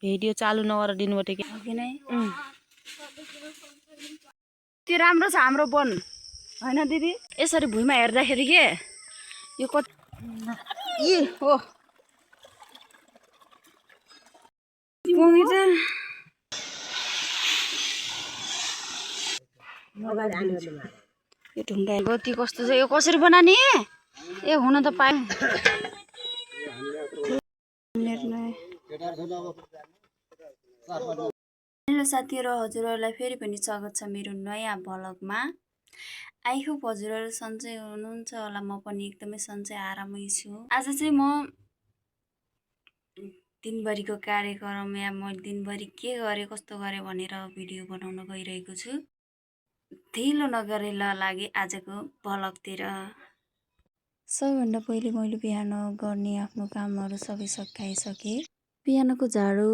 Video चालू नगर दिनुपर्छ कि नै त्यो राम्रो छ हाम्रो वन हैन दिदी। यसरी भुइँमा हेर्दाखेरि के यो कति हो यो ढुङ्गा गति कस्तो छ, यो कसरी बनाने ए हुन त पाए। हेलो साथीहरु, हजुरहरूलाई फेरि पनि स्वागत छ मेरो नयाँ भ्लगमा। आई होप हजुरहरू सन्चै हुनुहुन्छ होला, म पनि एकदमै सन्चै आरामै छु। आज चाहिँ म दिनभरिको कार्यक्रम या म दिनभरि के गरेँ कस्तो गरेँ भनेर भिडियो बनाउन गइरहेको छु। ढिलो नगरे लागि आजको भ्लगतिर। सबभन्दा पहिले मैले बिहान गर्ने आफ्नो कामहरू सबै सकाइसकेँ। बिहानको झाडु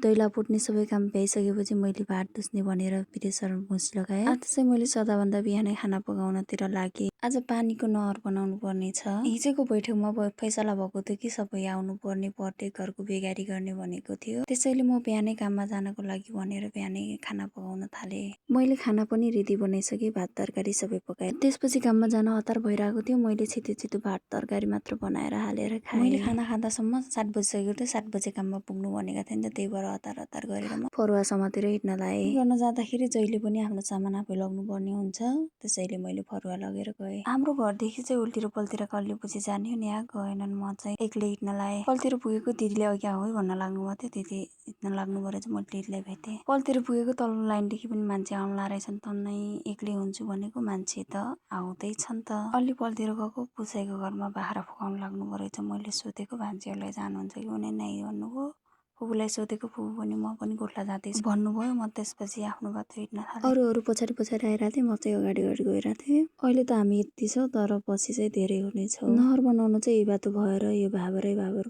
दैला पुट्ने सबै काम भइसकेपछि मैले भात धुस्ने भनेर प्रेसर मुछी लगाएँ। आज चाहिँ मैले सदाभन्दा बिहानै खाना पकाउनतिर लागेँ। आज पानीको नहर बनाउनु पर्ने छ। हिजोको बैठकमा फैसला भएको थियो कि सबै आउनु पर्ने, प्रत्येक घरको बेगारी गर्ने भनेको थियो। त्यसैले म बिहानै काममा जानको लागि भनेर बिहानै खाना पकाउन थालेँ। मैले खाना पनि रेडी बनाइसकेँ, भात तरकारी सबै पकाएँ। त्यसपछि काममा जान हतार भइरहेको थियो। मैले छिटो भात तरकारी मात्र बनाएर हालेर खाएँ। मैले खाना खाँदासम्म 7 बजिसकेको थियो। 7 बजे काममा पुग्नु भनेको थियो नि त, त्यही भएर हतार गरेर म फरुवा समातेर हिँड्न लाएँ। गर्न जाँदाखेरि जहिले पनि आफ्नो सामान आफै लग्नु पर्ने हुन्छ, त्यसैले मैले फरुवा लगेर गएँ। हाम्रो घरदेखि चाहिँ उल्तिर पल्तिर कल्ली पछि जाने हो नि, गएनन्। म चाहिँ एक्लै हिँड्न लाएँ। पल्तिर पुगेको दिदीले अघि आऊ भन्न लाग्नु भएको थियो। दिदी हिँड्न लाग्नु भएर चाहिँ मैले दिदीलाई भेटेँ। पल्तिर पुगेको तल्लो लाइनदेखि पनि मान्छे आउला रहेछन्, तन्नै एक्लै हुन्छु भनेको मान्छे त आउँदैछन् त। अलि पल्तिर गएको पुसाइको घरमा बाख्रा फुकाउनु लाग्नु रहेछ। मैले सोधेको भान्जीहरूलाई जानुहुन्छ कि भने नै भन्नुभयो। फुपूलाई सोधेको, फुपू पनि म पनि गोठला जाँदैछु भन्नुभयो। म त्यसपछि आफ्नो बाटो हिँड्न थालेँ। अरूहरू पछाडि आइरहेको थिएँ, म चाहिँ अगाडि गइरहेको थिएँ। अहिले त हामी यति छौँ, तर पछि चाहिँ धेरै हुनेछौँ। नहर बनाउन चाहिँ यो बाटो भएर यो भाबर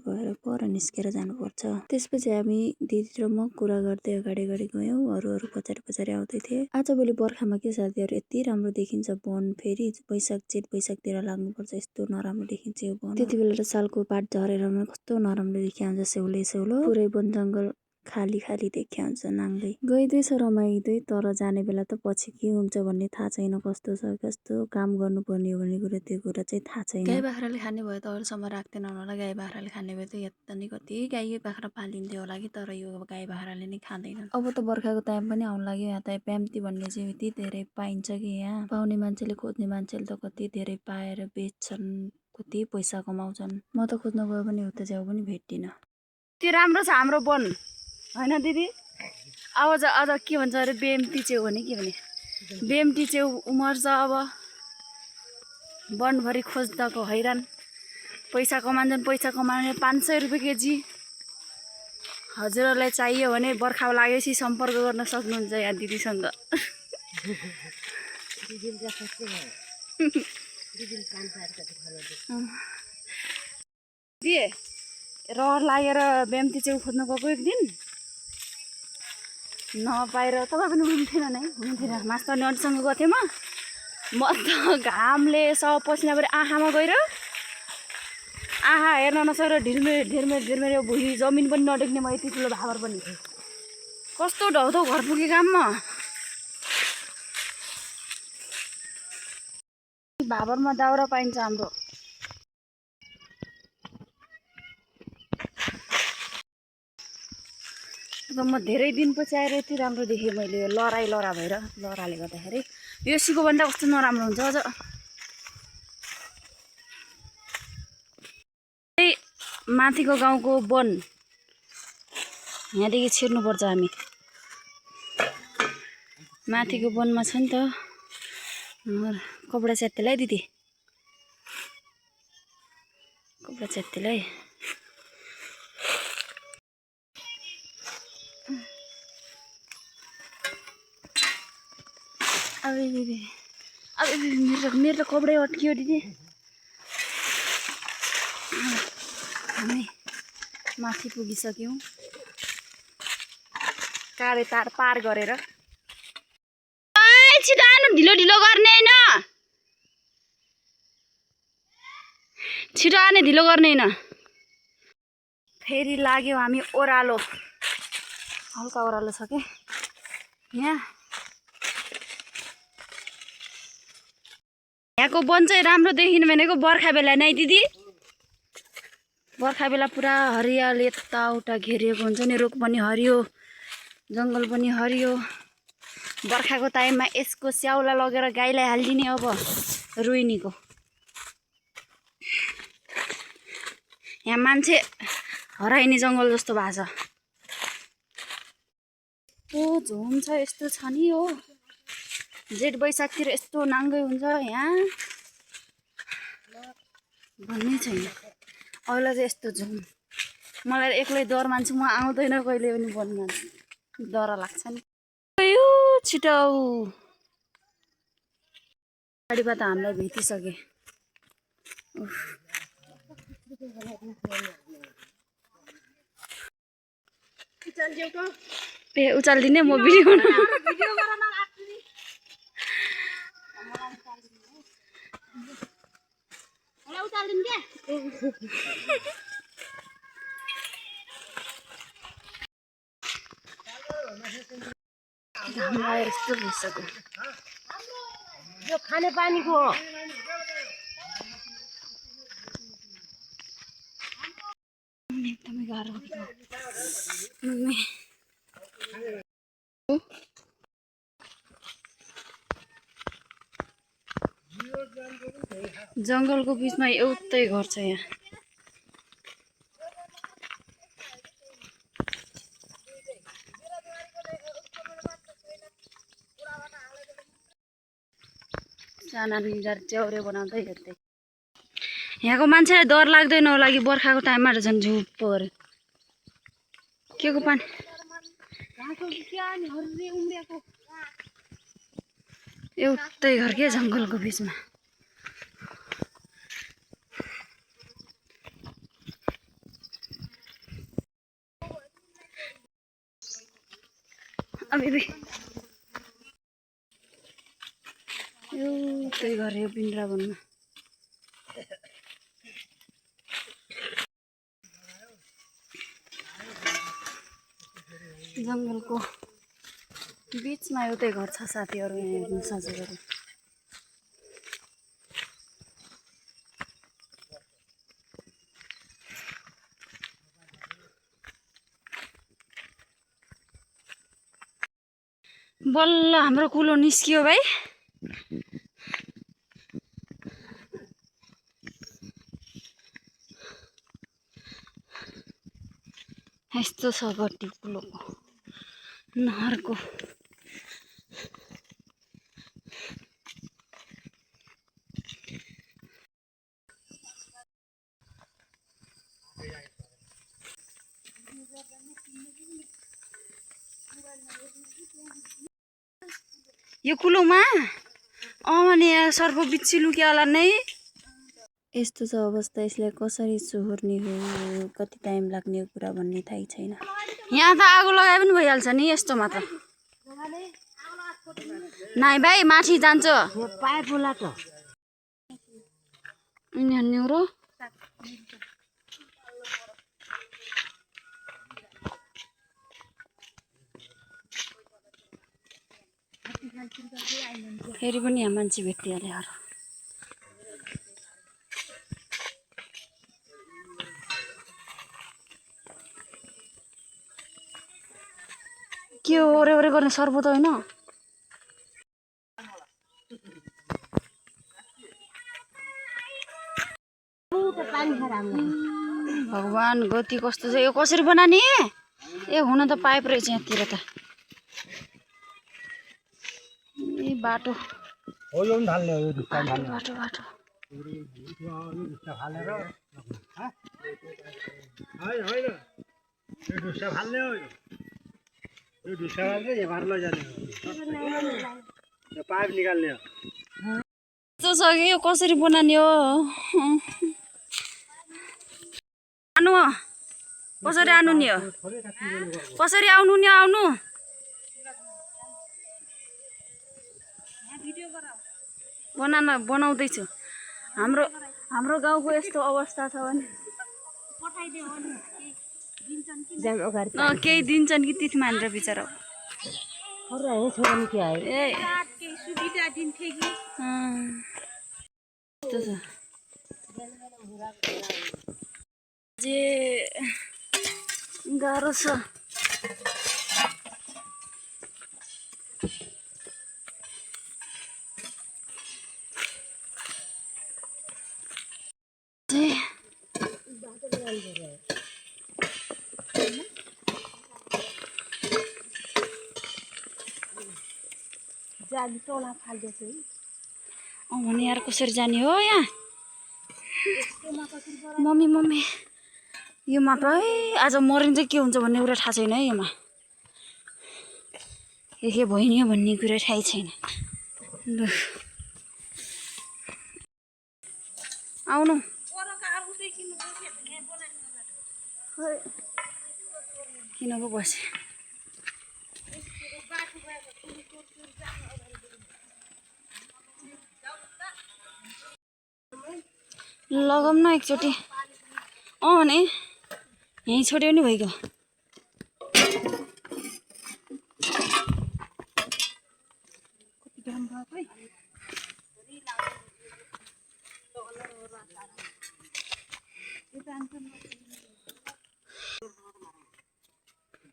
भएर पर निस्केर जानुपर्छ। त्यसपछि हामी दिदी र म कुरा गर्दै अगाडि गयौँ। अरूहरू पछाडि आउँदै थिए। आजभोलि बर्खामा के साथीहरू यति राम्रो देखिन्छ वन। फेरि जेठ वैशाखतिर लाग्नुपर्छ, यस्तो नराम्रो देखिन्छ यो वन। त्यति बेला सालको पात झरेर कस्तो नराम्रो देखिया हुन्छ, सेउलो पुरै वन जङ्गल खाली देखिया हुन्छ नाङ्दै। गइँदैछ रमाइँदै, तर जाने बेला त पछि के हुन्छ भन्ने थाहा छैन। कस्तो छ, कस्तो काम गर्नुपर्ने हो भन्ने कुरा, त्यो कुरा चाहिँ थाहा छैन। गाई बाख्राले खाने भयो त अहिलेसम्म राख्दैनन् होला। गाई बाख्राले खाने भयो त यता नि कति गाई बाख्रा पालिन्थ्यो होला कि, तर यो गाई बाख्राले नै खाँदैनन्। अब त बर्खाको टाइम पनि आउन लाग्यो। यहाँ त प्याम्ती भन्ने चाहिँ यति धेरै पाइन्छ कि यहाँ पाउने मान्छेले, खोज्ने मान्छेले त कति धेरै पाएर बेच्छन्, कति पैसा कमाउँछन्। म त खोज्न गयो भने उता च्याउ पनि भेट्दिनँ। त्यो राम्रो छ हाम्रो वन हैन दिदी। अब अझ के भन्छ अरे बेम्ती च्याउ भने के भने बेम्ती च्याउ उमर्छ। अब वनभरि खोज्दाको हैरान। पैसा कमाउँछन्, पैसा कमाउने 500 रुपियाँ केजी। हजुरहरूलाई चाहियो भने बर्खा लागेपछि सम्पर्क गर्न सक्नुहुन्छ यहाँ दिदीसँग। रहर लागेर बेम्ती च्याउ खोज्न गएको एक दिन नपाएर, तपाईँ पनि हुनुहुन्थेन नै, हुनुहुन्थेन। मास्टर नटसँग गएको थिएँ म त घामले सब पसिना पऱ्यो आँखामा गएर, आँखा हेर्न नसकेर ढिर्मेर यो भुइँ जमिन पनि नदेख्ने। म यति ठुलो भावर पनि कस्तो ढौधौ घर पुगेँ काममा। भावरमा दाउरा पाइन्छ हाम्रो। म धेरै दिनपछि आएर यति राम्रो देखेँ मैले। लहरा भएर, लहराले गर्दाखेरि यो सिको भन्दा कस्तो नराम्रो हुन्छ। अझ माथिको गाउँको वन, यहाँदेखि छिर्नुपर्छ हामी। माथिको वनमा छ नि त। कपडा च्यात्तेलाई दिदी, कपडा च्यात्तेलाई। अब मेरो कपडै अट्कियो दिदी। हामी माथि पुगिसक्यौँ, काले तार पार गरेर। छिटो आउनु, ढिलो गर्ने होइन। छिटो आउने, ढिलो गर्ने होइन। फेरि लाग्यो हामी ओह्रालो। हल्का ओह्रालो छ के यहाँ यहाँको वन चाहिँ राम्रो देखिनु भनेको बर्खा बेला नै दिदी बर्खा बेला पुरा हरियाली यताउता घेरिएको हुन्छ नि रुख पनि हरियो जङ्गल पनि हरियो बर्खाको टाइममा यसको स्याउला लगेर गाईलाई हालिदिने अब रोहिणीको यहाँ मान्छे हराइने जङ्गल जस्तो भएको छ यस्तो झुम छ यस्तो छ नि हो जेठ वैशाखतिर यस्तो नाङ्गै हुन्छ यहाँ भन्ने छैन अहिले चाहिँ यस्तो झुम मलाई एक्लै डर मान्छु म आउँदैन कहिले पनि वनमा डर लाग्छ नि यो छिटो गाडीबाट हामीलाई भेटिसके ए उचालिदिने म भिडियो यस्तो भइसक्यो यो खाने पानीको हो एकदमै गाह्रो जङ्गलको बिचमा एउटै घर छ यहाँ साना निजार च्याउरे बनाउँदै हेर्दै यहाँको मान्छेलाई डर लाग्दैन होला कि बर्खाको टाइममा झन् झुप पऱ्यो के को पानी एउटै घर के जङ्गलको बिचमा एउटै घर यो बिन्द्रावनमा जङ्गलको बिचमा एउटै घर छ साथीहरू यहाँ हेर्नु सजिलो बल्ल हाम्रो कुलो निस्कियो भाइ यस्तो छ गट्टी कुलोको नहरको यो कुलोमा अनि सर्प बिच्छी लुक्यो होला नै यस्तो छ अवस्था यसलाई कसरी चोर्ने हो कति टाइम लाग्ने कुरा भन्ने थाहै छैन यहाँ त आगो लगाए पनि भइहाल्छ नि यस्तोमा त नाइ भाइ माथि जान्छ पाइप बोला त यिनीहरू र फेरि पनि यहाँ मान्छे भेटिहाल्यो अरू के हो ओरे ओरे गर्ने सर्प त होइन भगवान गति कस्तो छ यो कसरी बनाने ए हुन त पाइप रहेछ यहाँतिर त ए बाटो हो यो पनि ढाल्ने हो यो ढुक्का ढाल्ने बाटो बाटो यो ढुक्का फालेर होइन यो ढुक्का फाल्ने हो यो ढुक्का फाल्दै यहाँ बाह्र लैजाने हो यो पाइप निकाल्ने हो यस्तो छ कि यो कसरी बनाउने हो आउनु कसरी आउनु नि हो कसरी आउनु नि आउनु बनाउँदैछु हाम्रो गाउँको यस्तो अवस्था छ भने जाम अगाडि केही दिन्छन् कि तिथ मानेर बिचरा छोरा है छोरा नि के आयो ए सुविधा दिन्थे कि त्यस्तो छ जे गाह्रो छ जाली टोला फाल्दैछ है भने यार कसरी जाने हो यहाँ मम्मी यो मापा है आज मरिन्छ के हुन्छ भन्ने कुरा थाहा छैन है योमा के भइन्यो भन्ने कुरा थाहै छैन ल आउनु किन पो बसे लगाउँ न एकचोटि भने यहीँ छोड्यो नि भइगयो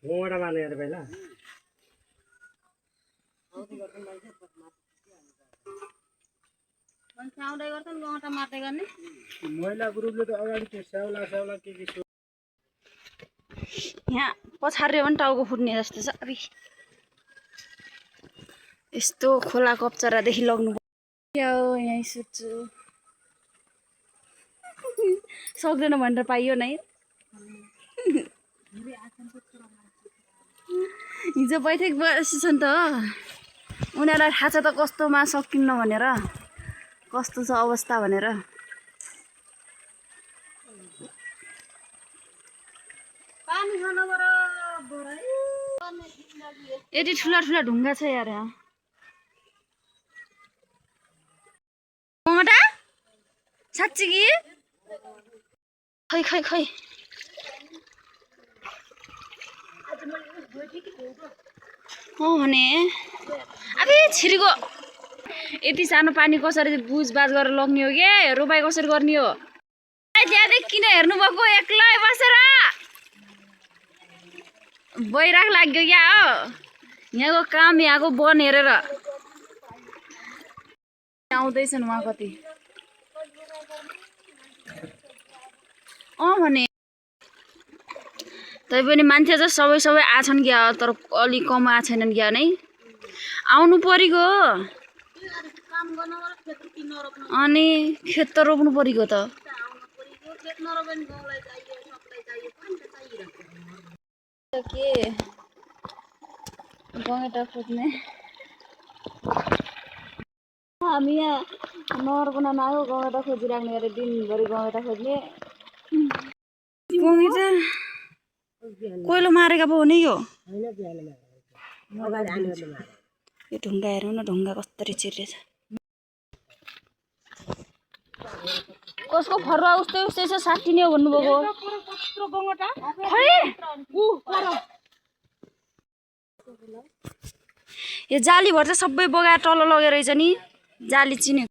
घोडा मार्ने यार पहिला आउँदै गर्छन् गौँटा मार्दै गर्ने महिला ग्रुपले त अगाडि त्यो स्याउला के यहाँ पछार्यो भने टाउको फुट्ने जस्तो छ अबि यस्तो खोला कप्चरादेखि लग्नु यहीँ सुत्छु सक्दैन भनेर पाइयो नै हिजो बैठक बसेछ नि त उनीहरूलाई थाहा छ त कस्तोमा सकिन्न भनेर कस्तो छ अवस्था भनेर यति ठुला ढुङ्गा छ यार यहाँ गौँटा साँच्ची कि खै भने अब छिरीको यति सानो पानी कसरी बुझबाज गरेर लग्ने हो के रोपाइ कसरी गर्ने हो त्यहाँदेखि किन हेर्नु भएको एक्लै बसेर बैराग लाग्यो क्या हो यहाँको काम यहाँको वन हेरेर आउँदैछन् उहाँ कति भने तैपनि मान्छे चाहिँ सबै आछन् क्या तर अलि कम आएको छैनन् क्या नै आउनु परिगयो अनि खेत त रोप्नु परिगयो त के गएटा खोज्ने हामी यहाँ नहर बनाउन आयो गएटा खोजिराख्ने अरे दिनभरि गएटा खोज्ने गएटा कोइलो मारेका पो हो नि यो यो ढुङ्गा हेरौँ न ढुङ्गा कसरी चिरेछ कसको फरुवा उस्तै छ साटिने हो भन्नुभएको यो जाली भर चाहिँ सबै बगाएर तल लगेर रहेछ नि जाली चिने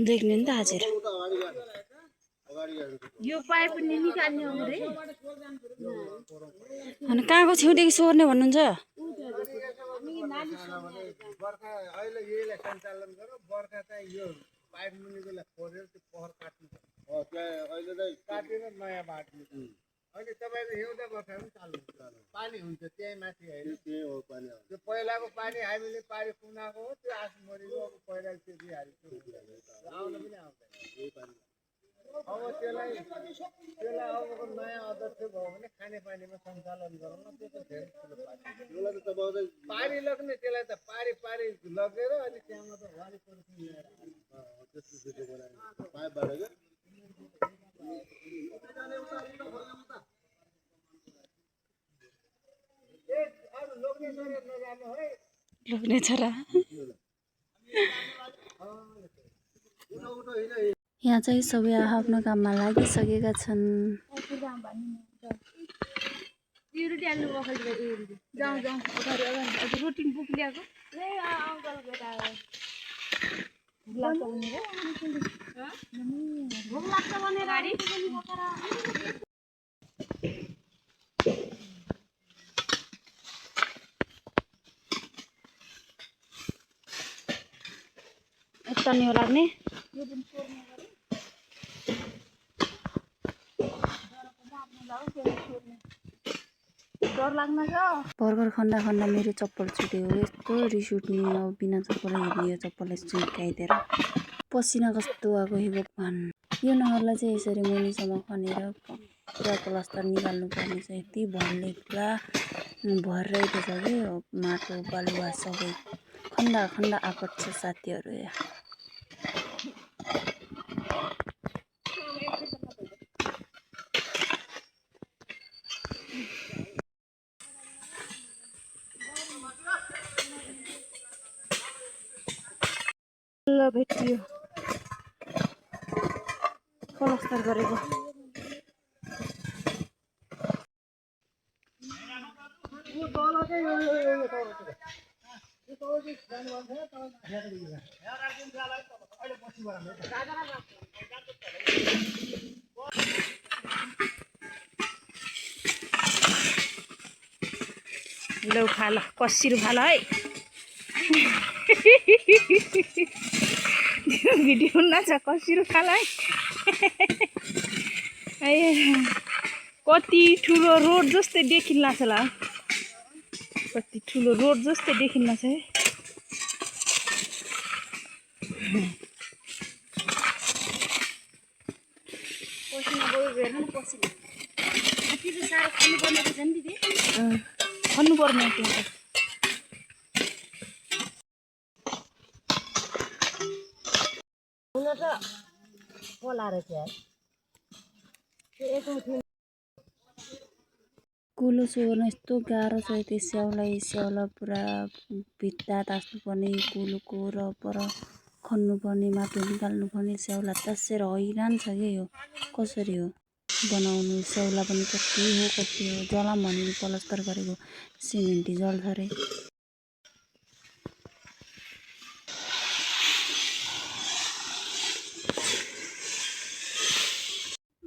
देख्ने नि त हजुर यो पाइप निकाल्ने हो रे अनि कहाँको छेउदेखि सोर्ने भन्नुहुन्छ बर्खा अहिले यहीलाई सञ्चालन गर बर्खा चाहिँ यो पाइप मुनिकोलाई खोजेर त्यो पहर काट्नु अहिले चाहिँ काटेर नयाँ बाट्नु अहिले तपाईँको एउटा बर्खा पनि चालु हुन्छ पानी हुन्छ त्यही माथि होइन त्यही हो पानी त्यो पहिलाको पानी हामीले पानी कुनाएको हो त्यो आस मरिको अब पहिला त्यो दिइहाल्यो आउन पनि आउँदैन यही पानी अब त्यसलाई अबको नयाँ अध्यक्ष भयो भने खाने पानीमा सञ्चालन गरौँ न त्यो त धेरै ठुलो पानी पानी लग्ने त्यसलाई त पारी लगेर अनि त्यहाँमा त वारिपरि पाइपबाट लोग्ने छोरा यहाँ चाहिँ सबै आफ्नो काममा लागिसकेका छन्। रुटिन बुक ल्याएको भोक लाग्छ भने गाडी यता नि लाग्ने डर लाग्न छ। भर्खर खन्दा खन्दा मेरो चप्पल छुट्यो। यस्तो रिस उठ्ने अब बिना चप्पल हिँड्ने यो चप्पललाई सुकाइदिएर पसिना कस्तो आएको हे भगवान। यो नहरलाई चाहिँ यसरी मुनिसम्म खनेर पुरा प्लास्टर निकाल्नु पर्ने छ। यति भरले पुरा भरिरहेको छ कि माटो बालुवा सबै खन्दा खन्दा आपत छ साथीहरू। यहाँ ल भेटियो प्लास्टर गरेको। लौ खा ल कसिरो खा ल है। भिडियो नाच कसिरो खा ल है। कति ठुलो रोड जस्तै देखिन्न छ ल। कति ठुलो रोड जस्तै देखिन्न छ है। पसिना गयो हेर्नु न पसिना कति साह्रो खानुपर्ने रहेछ नि दिदी। खन्नुपर्ने त्यो हुन त खोला रहेछ यार कुलो सोहोर्न यस्तो गाह्रो छ। त्यो स्याउला पुरा भित्ता तास्नुपर्ने कुलोको र पर खन्नुपर्ने माटो निकाल्नुपर्ने स्याउला तासेर हैरान छ कि यो कसरी हो बनाउनु। स्याउला पनि कति हो जलाम भनेर प्लास्टर गरेको सिमेन्टी जल्छ रे।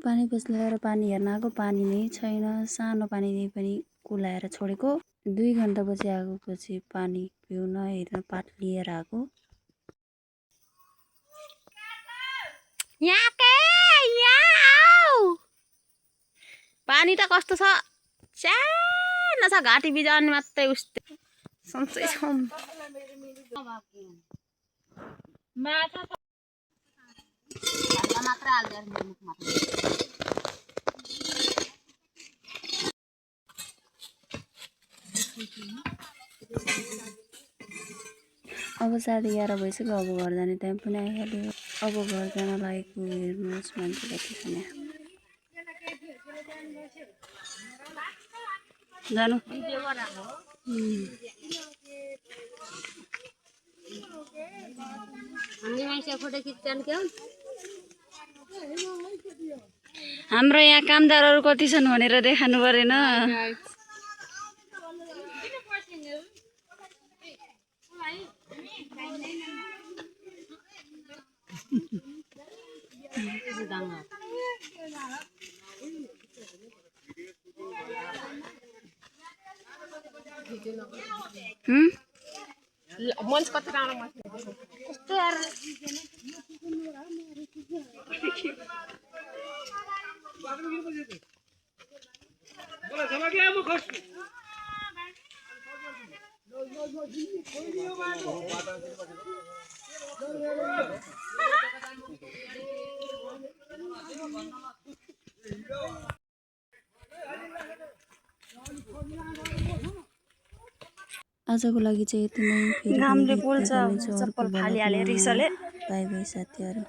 पानी पस्लाएर पानी हेर्न आएको पानी नै छैन। सानो पानीले पनि कुलाएर छोडेको। 2 घन्टापछि आएपछि पानी पिउन हेर्न पाट लिएर आएको। पानी त कस्तो छ सानो छ घाँटी बिजाउने मात्रै उस्तै सन्चै छ। अब 11:30 भइसक्यो। अब घर जाने टाइम पनि आइहाल्यो। अब घर जान लागेको हेर्नुहोस् मान्छे कति छ यहाँ। जानु हाम्रो यहाँ कामदारहरू कति छन् भनेर देखाउनु परेन। मंच कति राम्रो माथि कस्तो यार आजको लागि चाहिँ यति नै। फेरि घामले पोल्छ चप्पल फालिहाले रिसले। बाई बाई साथीहरु।